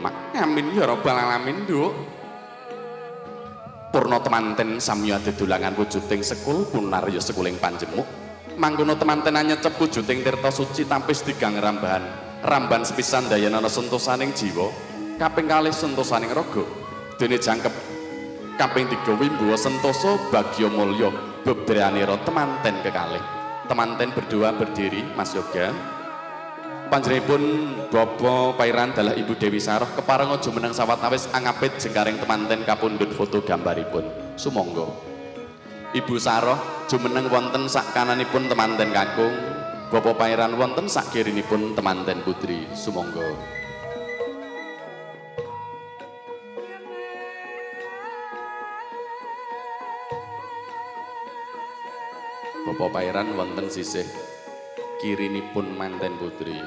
Demak. Amin ya rabbal alamin, Nduk. Purna temanten samya dedolangan wujuding sekul punar ya sekuling panjemuk. Mangkono temanten nyecep wujuding tirta suci tampis digang rambahan. Ramban sepisan dayana sentosaning jiwa, kaping kalih sentosaning raga. Dene jangkep kaping 3 wimbuwa sentosa bagya mulya bebranira temanten kekalih. Temanten berdua berdiri, Mas Yoga. Panjenenganipun Bapa Pairan dalah Ibu Dewi Saroh kepareng aja meneng sawetawis angapit jengkaring temanten kapundhut foto gambaripun. Sumangga. Ibu Saroh jumeneng wonten sak kananipun temanten kakung, Bapa Pairan wonten sak kirinipun temanten putri. Sumangga. Bapa Pairan wonten sisih kirinipun manten putri.